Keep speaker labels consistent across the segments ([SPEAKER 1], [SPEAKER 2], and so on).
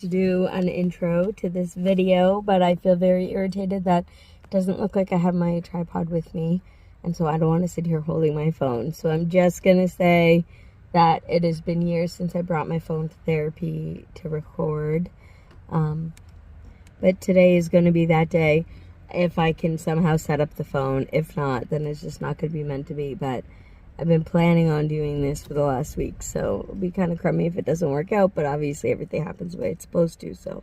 [SPEAKER 1] To do an intro to this video, but I feel very irritated that it doesn't look like I have my tripod with me, and so I don't want to sit here holding my phone. So I'm just gonna say that it has been years since I brought my phone to therapy to record, but today is going to be that day if I can somehow set up the phone. If not, then it's just not going to be meant to be. But I've been planning on doing this for the last week, so it'll be kind of crummy if it doesn't work out, but obviously everything happens the way it's supposed to, so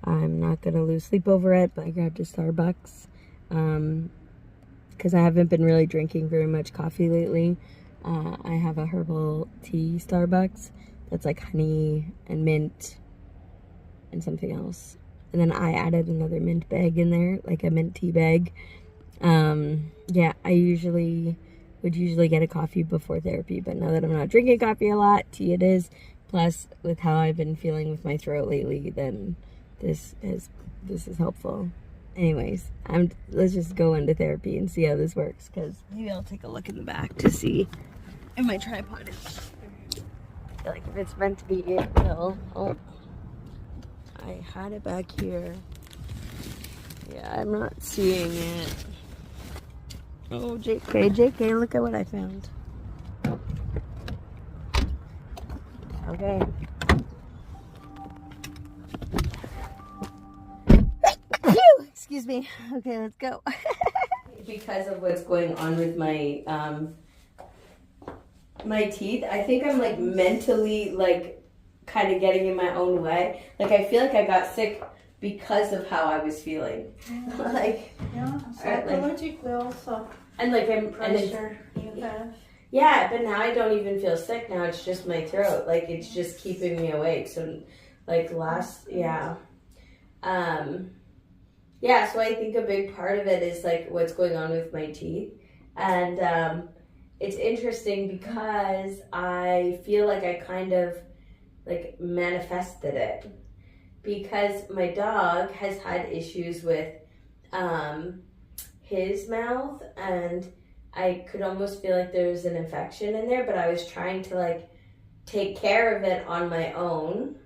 [SPEAKER 1] I'm not going to lose sleep over it. But I grabbed a Starbucks because I haven't been really drinking very much coffee lately. I have a herbal tea Starbucks that's like honey and mint and something else. And then I added another mint bag in there, like a mint tea bag. Yeah, I would usually get a coffee before therapy, but now that I'm not drinking coffee a lot, tea it is. Plus, with how I've been feeling with my throat lately, then this is helpful. Anyways, let's just go into therapy and see how this works, because maybe I'll take a look in the back to see if my tripod is, I feel like if it's meant to be, it will. Oh, I had it back here. Yeah, I'm not seeing it. Oh, JK, look at what I found. Okay. Excuse me. Okay, let's go. Because of what's going on with my my teeth, I think I'm like mentally like kind of getting in my own way. Like I feel like I got sick because of how I was feeling. Like,
[SPEAKER 2] yeah, psychologically also.
[SPEAKER 1] And like
[SPEAKER 2] Pressure you have.
[SPEAKER 1] Yeah, but now I don't even feel sick. Now it's just my throat. Like it's just keeping me awake. So like yeah. Yeah, so I think a big part of it is like what's going on with my teeth. And it's interesting because I feel like I kind of like manifested it. Because my dog has had issues with his mouth, and I could almost feel like there was an infection in there, but I was trying to like take care of it on my own.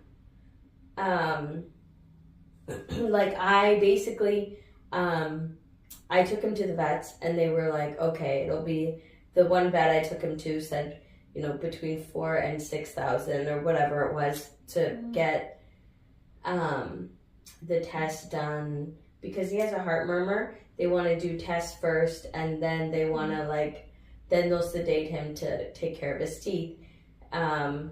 [SPEAKER 1] Like I basically, I took him to the vets, and they were like, okay, it'll be, the one vet I took him to said, you know, between 4,000 and 6,000 or whatever it was to get the test done, because he has a heart murmur. They want to do tests first, and then they want to like, then they'll sedate him to take care of his teeth. And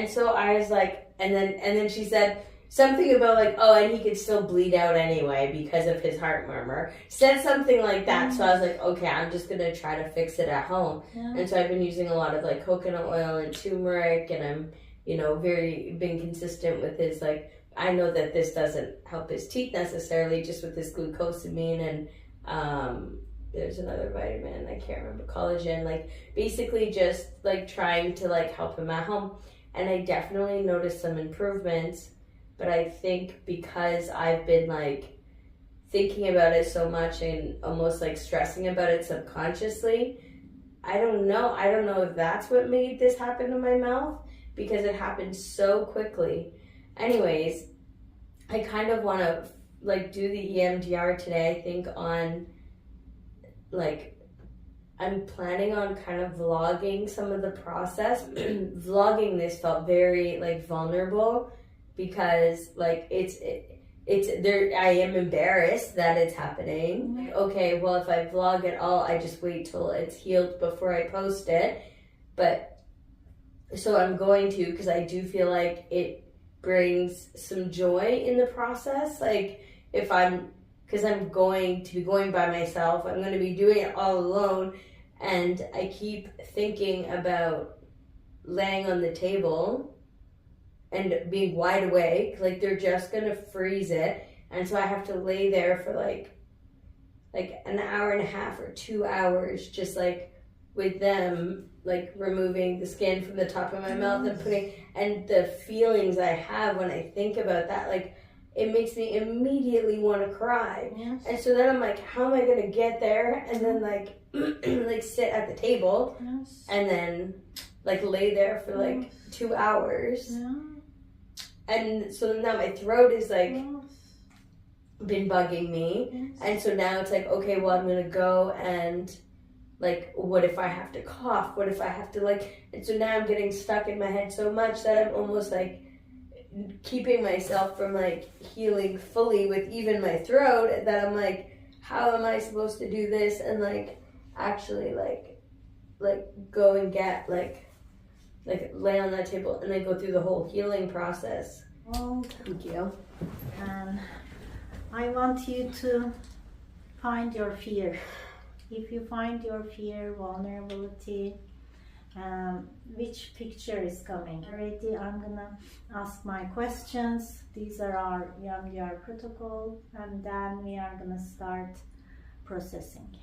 [SPEAKER 1] so I was like, and then she said something about like, oh, and he could still bleed out anyway because of his heart murmur. Said something like that. So I was like, okay, I'm just gonna try to fix it at home. Yeah. And so I've been using a lot of like coconut oil and turmeric, and I'm, you know, been consistent with his like, I know that this doesn't help his teeth necessarily, just with this glucosamine and there's another vitamin, I can't remember, collagen, like basically just like trying to like help him at home. And I definitely noticed some improvements, but I think because I've been like thinking about it so much and almost like stressing about it subconsciously, I don't know if that's what made this happen to my mouth, because it happened so quickly. Anyways, I kind of want to like do the EMDR today. I think on like, I'm planning on kind of vlogging some of the process. Vlogging this felt very like vulnerable, because like it's there, I am embarrassed that it's happening. Okay, well, if I vlog at all, I just wait till it's healed before I post it. But so I'm going to, because I do feel like it brings some joy in the process. Like because I'm going to be going by myself, I'm going to be doing it all alone, and I keep thinking about laying on the table and being wide awake, like they're just going to freeze it, and so I have to lay there for like an hour and a half or 2 hours, just like with them like removing the skin from the top of my mouth and the feelings I have when I think about that, like it makes me immediately want to cry. Yes. And so then I'm like, how am I going to get there? And then like like sit at the table. Yes. And then like lay there for like 2 hours. Yeah. and so now my throat is like been bugging me.
[SPEAKER 2] Yes.
[SPEAKER 1] And so now it's like, okay, well, I'm gonna go and like, what if I have to cough? What if I have to like, and so now I'm getting stuck in my head so much that I'm almost like keeping myself from like healing fully with even my throat, and that I'm like, how am I supposed to do this and like actually like go and get like lay on that table and then go through the whole healing process.
[SPEAKER 2] Well,
[SPEAKER 1] Thank you.
[SPEAKER 2] and I want you to find your fear. If you find your fear, vulnerability, which picture is coming? Already, I'm gonna ask my questions. These are our EMDR protocol, and then we are gonna start processing.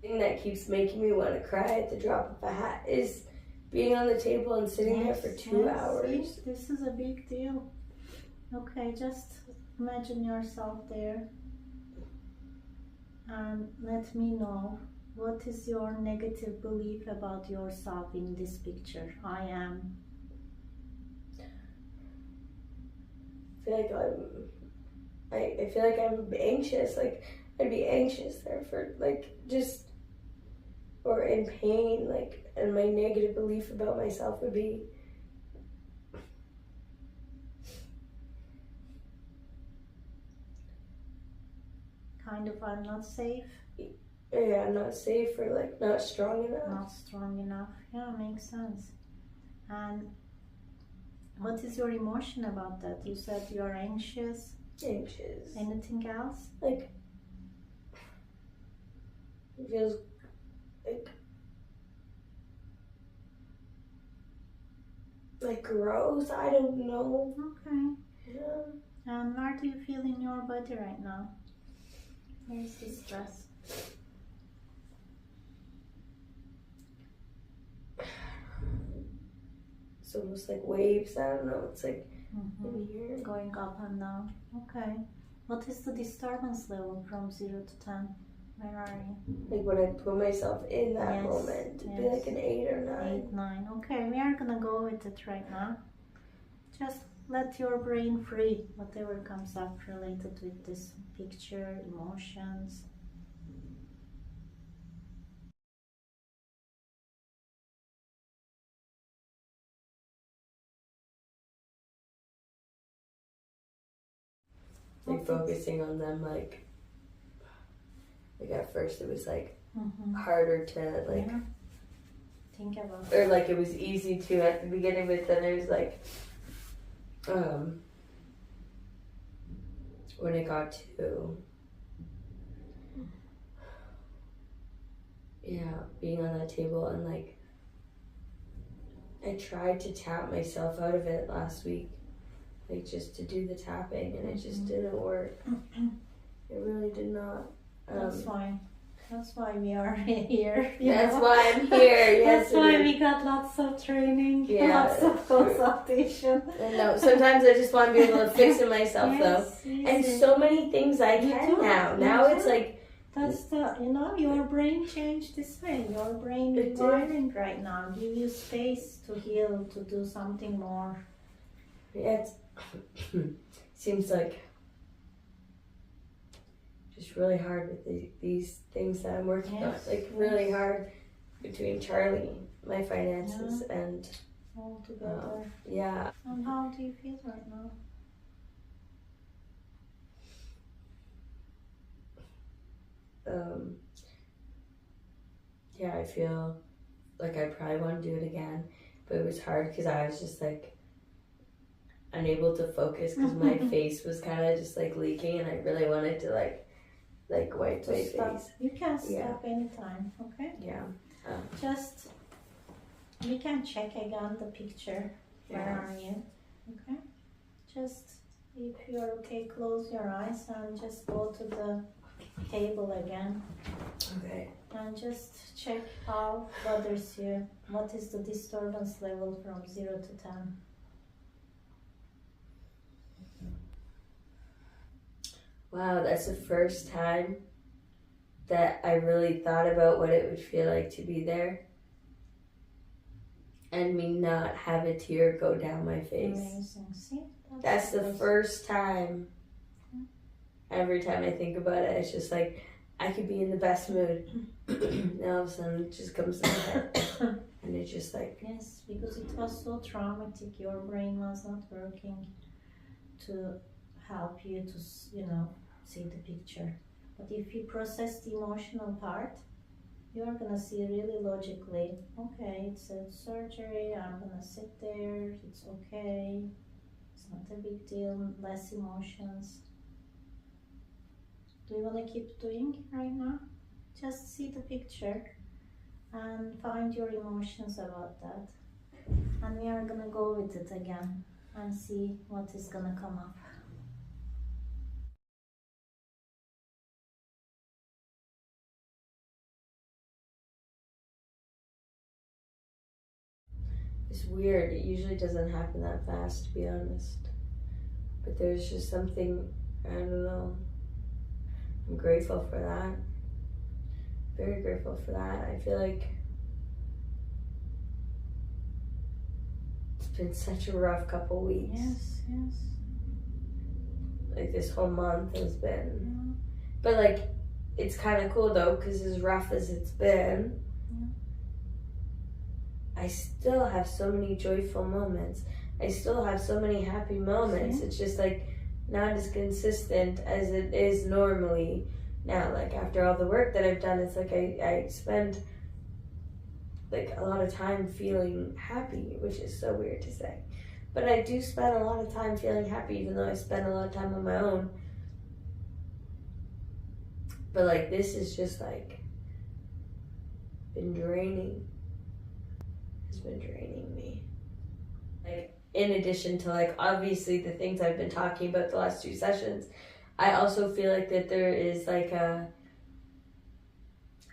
[SPEAKER 1] The thing that keeps making me want to cry at the drop of a hat is being on the table and sitting there for 2 hours.
[SPEAKER 2] See, this is a big deal. Okay, just imagine yourself there and let me know, what is your negative belief about yourself in this picture? I am.
[SPEAKER 1] I feel like I'm anxious. Like I'd be anxious there for like just, or in pain. Like, and my negative belief about myself would be
[SPEAKER 2] Kind of, I'm not safe.
[SPEAKER 1] yeah, not safe or like not strong enough.
[SPEAKER 2] Not strong enough. Yeah, makes sense. And what is your emotion about that? You said you are anxious.
[SPEAKER 1] Anxious.
[SPEAKER 2] Anything else?
[SPEAKER 1] Like it feels like gross. I don't know.
[SPEAKER 2] Okay.
[SPEAKER 1] Yeah.
[SPEAKER 2] And where do you feel in your body right now? Where's the stress?
[SPEAKER 1] It's almost like waves. I don't know. It's like in here.
[SPEAKER 2] Going up and down. Okay. What is the disturbance level from 0 to 10? Where are you?
[SPEAKER 1] Like when I put myself in that
[SPEAKER 2] Yes,
[SPEAKER 1] moment, it'd be
[SPEAKER 2] yes.
[SPEAKER 1] like an 8 or 9.
[SPEAKER 2] 8, 9. Okay, we are gonna go with it right now. Just let your brain free, whatever comes up related with this picture, emotions.
[SPEAKER 1] Like focusing on them, like at first it was like harder to like,
[SPEAKER 2] Yeah. Think about
[SPEAKER 1] or like it was easy to at the beginning, but then it was like, when it got to, being on that table and like, I tried to tap myself out of it last week, like just to do the tapping, and it just didn't work. It really did not.
[SPEAKER 2] That's why we are here.
[SPEAKER 1] That's why I'm here. Yes,
[SPEAKER 2] that's why we got lots of training, lots of consultation.
[SPEAKER 1] I know. Sometimes I just want to be able to fix it myself, though.
[SPEAKER 2] Easy.
[SPEAKER 1] And so many things I can now. Now it's like,
[SPEAKER 2] that's your brain changed this way. Your brain is wiring right now. Give you space to heal, to do something more.
[SPEAKER 1] Yeah, it seems like just really hard with these things that I'm working on. Like really hard between Charlie, my finances, and
[SPEAKER 2] all together.
[SPEAKER 1] Yeah.
[SPEAKER 2] And how do you feel right now?
[SPEAKER 1] Yeah, I feel like I probably want to do it again, but it was hard because I was just like unable to focus because my face was kind of just like leaking, and I really wanted to like wipe my face.
[SPEAKER 2] You can stop anytime, okay?
[SPEAKER 1] Yeah.
[SPEAKER 2] Just, we can check again the picture. Where are you? Okay. Just, if you're okay, close your eyes and just go to the table again.
[SPEAKER 1] Okay.
[SPEAKER 2] And just check how bothers you. What is the disturbance level from 0 to 10?
[SPEAKER 1] Wow, that's the first time that I really thought about what it would feel like to be there. and me not have a tear go down my face.
[SPEAKER 2] Amazing. See?
[SPEAKER 1] That's the first time. Every time I think about it, it's just like I could be in the best mood. And all of a sudden it just comes to my head. And it's just like...
[SPEAKER 2] Yes, because it was so traumatic. Your brain was not working to help you to, see the picture. But if you process the emotional part, you're gonna see really logically, okay, it's a surgery, I'm gonna sit there, it's okay, it's not a big deal, less emotions. Do you want to keep doing right now? Just see the picture and find your emotions about that. And we are gonna go with it again and see what is gonna come up.
[SPEAKER 1] It's weird. It usually doesn't happen that fast, to be honest. But there's just something, I don't know. I'm grateful for that. Very grateful for that. I feel like it's been such a rough couple weeks.
[SPEAKER 2] Yes.
[SPEAKER 1] Like this whole month has been.
[SPEAKER 2] Yeah.
[SPEAKER 1] But like, it's kind of cool though, because as rough as it's been, I still have so many joyful moments. I still have so many happy moments. It's just like not as consistent as it is normally now. Like after all the work that I've done, it's like I spend like a lot of time feeling happy, which is so weird to say. But I do spend a lot of time feeling happy, even though I spend a lot of time on my own. But like this is just like been draining. It's been draining me. Like in addition to like obviously the things I've been talking about the last 2 sessions, I also feel like that there is like a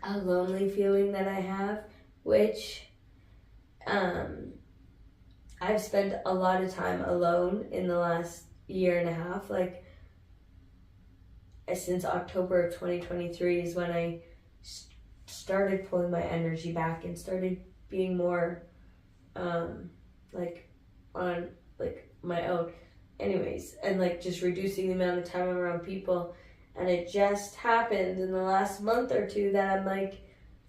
[SPEAKER 1] lonely feeling that I have, which I've spent a lot of time alone in the last 1.5 years. Like since October of 2023 is when I started pulling my energy back and started being more like on like my own anyways, and like just reducing the amount of time I'm around people. And it just happened in the last month or 2 that I'm like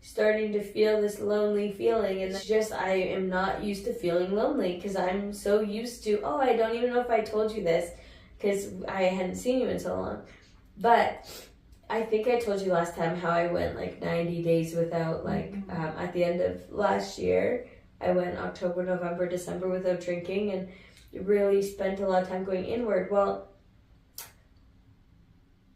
[SPEAKER 1] starting to feel this lonely feeling. And it's just, I am not used to feeling lonely because I'm so used to, I don't even know if I told you this because I hadn't seen you in so long, but I think I told you last time how I went like 90 days without at the end of last year, I went October, November, December without drinking and really spent a lot of time going inward. Well,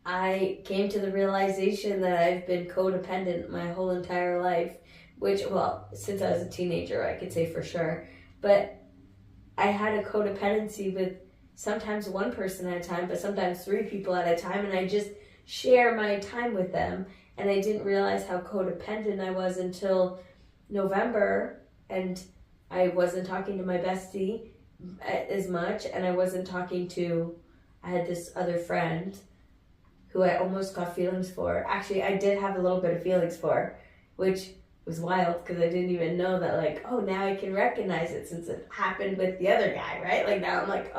[SPEAKER 1] I came to the realization that I've been codependent my whole entire life, which, well, since I was a teenager, I could say for sure. But I had a codependency with sometimes one person at a time, but sometimes 3 people at a time, and I just share my time with them. And I didn't realize how codependent I was until November, and I wasn't talking to my bestie as much, and I wasn't talking to, I had this other friend who I almost got feelings for. Actually, I did have a little bit of feelings for, which was wild because I didn't even know that, like, now I can recognize it since it happened with the other guy, right? Like now I'm like,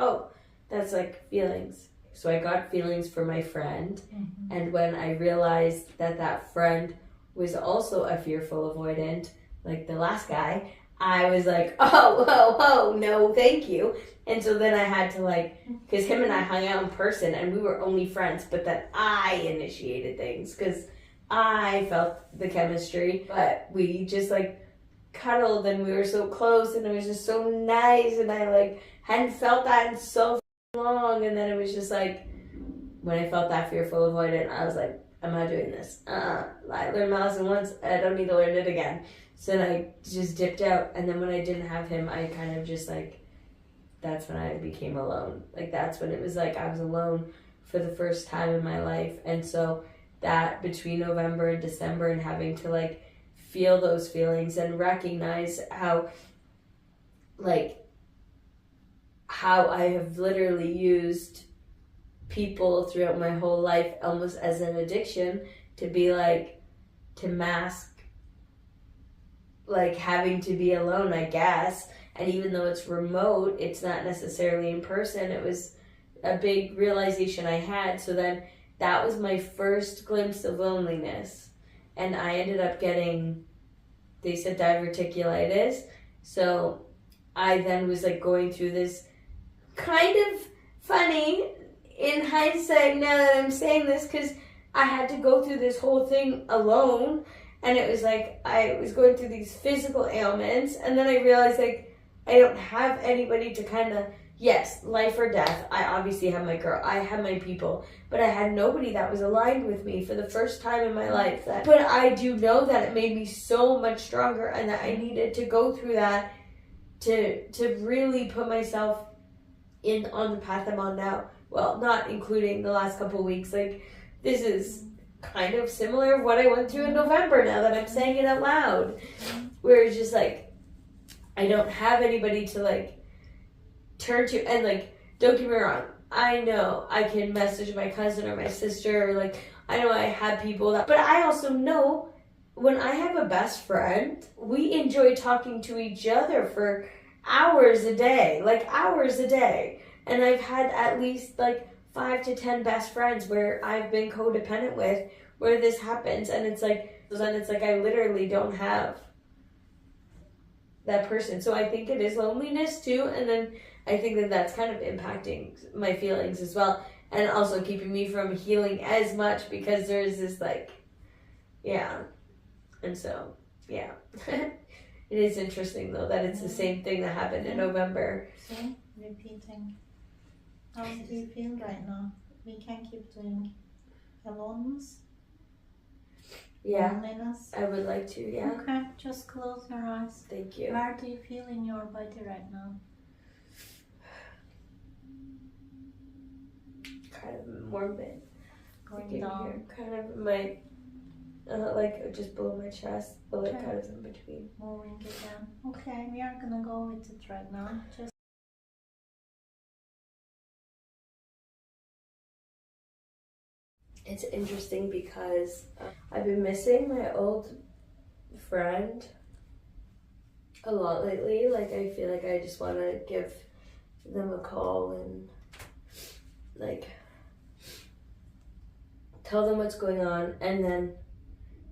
[SPEAKER 1] that's like feelings. So I got feelings for my friend. Mm-hmm. And when I realized that friend was also a fearful avoidant, like the last guy, I was like, no, thank you. And so then I had to because him and I hung out in person and we were only friends, but then I initiated things because I felt the chemistry, but we just cuddled and we were so close and it was just so nice, and I hadn't felt that in so long. And then it was just when I felt that fearful avoidant, I was like, I'm not doing this. I learned my lesson once, I don't need to learn it again. So then I just dipped out, and then when I didn't have him, I kind of just that's when I became alone. That's when it was I was alone for the first time in my life. And so that between November and December and having to feel those feelings and recognize how I have literally used people throughout my whole life almost as an addiction to be to mask like having to be alone, I guess. And even though it's remote, it's not necessarily in person. It was a big realization I had. So then that was my first glimpse of loneliness. And I ended up getting, they said, diverticulitis. So I then was like going through this kind of funny in hindsight now that I'm saying this, because I had to go through this whole thing alone. And it was like I was going through these physical ailments, and then I realized like I don't have anybody to kind of, yes, life or death. I obviously have my girl, I have my people, but I had nobody that was aligned with me for the first time in my life. But I do know that it made me so much stronger, and that I needed to go through that to really put myself in on the path I'm on now. Well, not including the last couple of weeks. Like, this is kind of similar to what I went through in November, now that I'm saying it out loud. Where it's just like, I don't have anybody to like turn to. And like, don't get me wrong, I know I can message my cousin or my sister, or like, I know I have people that, but I also know when I have a best friend, we enjoy talking to each other for hours a day. And I've had at least like 5 to 10 best friends where I've been codependent with, where this happens. And it's like, then it's like I literally don't have that person. So I think it is loneliness too. And then I think that that's kind of impacting my feelings as well. And also keeping me from healing as much, because there's this like, yeah. And so, yeah. It is interesting though that it's the same thing that happened in November.
[SPEAKER 2] See, repeating. How do you feel right now? We can keep doing aloneness.
[SPEAKER 1] Yeah,
[SPEAKER 2] loneliness.
[SPEAKER 1] I would like to, yeah.
[SPEAKER 2] Okay, just close your eyes.
[SPEAKER 1] Thank you.
[SPEAKER 2] Where do you feel in your body right now?
[SPEAKER 1] Kind of more mid.
[SPEAKER 2] Going down.
[SPEAKER 1] Here. Kind of my, like just below my chest, but like kind of in between.
[SPEAKER 2] Moving it down. Okay, we are gonna go with it right now. Just
[SPEAKER 1] It's interesting because I've been missing my old friend a lot lately. Like, I feel like I just want to give them a call and like tell them what's going on, and then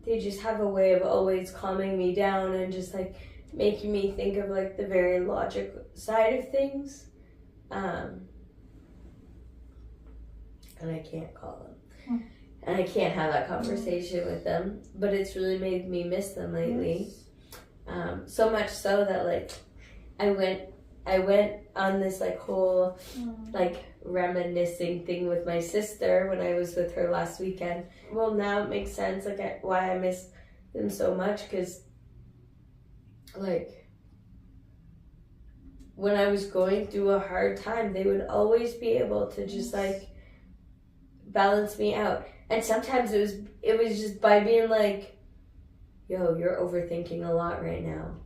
[SPEAKER 1] they just have a way of always calming me down and just like making me think of like the very logic side of things. And I can't call them. And I can't have that conversation with them, but it's really made me miss them lately. So much so that like I went on this like whole like reminiscing thing with my sister when I was with her last weekend. Well, now it makes sense like why I miss them so much, because like when I was going through a hard time, they would always be able to just like balance me out. And sometimes it was just by being like, yo, you're overthinking a lot right now.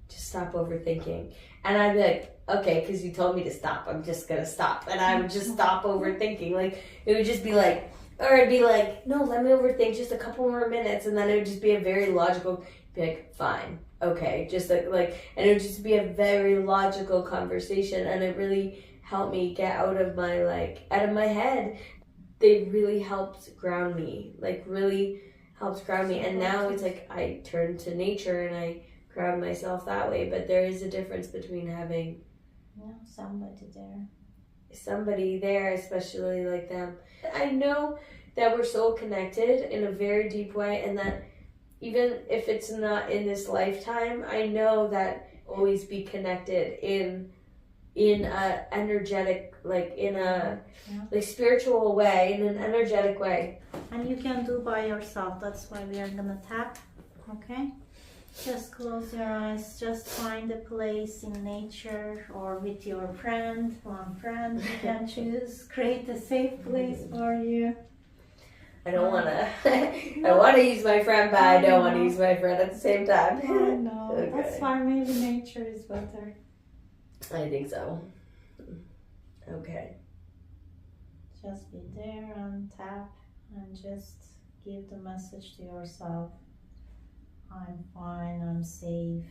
[SPEAKER 1] Just stop overthinking. And I'd be like, okay, because you told me to stop, I'm just gonna stop. And I would just stop overthinking. Like, it would just be like, or I'd be like, no, let me overthink just a couple more minutes. And then it would just be a very logical, be like, fine, okay. Just like, and it would just be a very logical conversation. And it really helped me get out of my head. They really helped ground me, and now it's like I turn to nature and I ground myself that way. But there is a difference between having somebody there, especially like them. I know that we're so connected in a very deep way, and that even if it's not in this lifetime, I know that always be connected in a energetic, like in a like spiritual way, in an energetic way.
[SPEAKER 2] And you can do by yourself. That's why we are gonna tap. Okay, just close your eyes. Just find a place in nature or with your friend, one friend you can choose. Create a safe place for you.
[SPEAKER 1] I don't want to I want to use my friend, but I don't want to use my friend at the same time.
[SPEAKER 2] I know.
[SPEAKER 1] Okay.
[SPEAKER 2] That's why maybe nature is better.
[SPEAKER 1] I think so. Okay.
[SPEAKER 2] Just be there and tap and just give the message to yourself. I'm fine, I'm safe.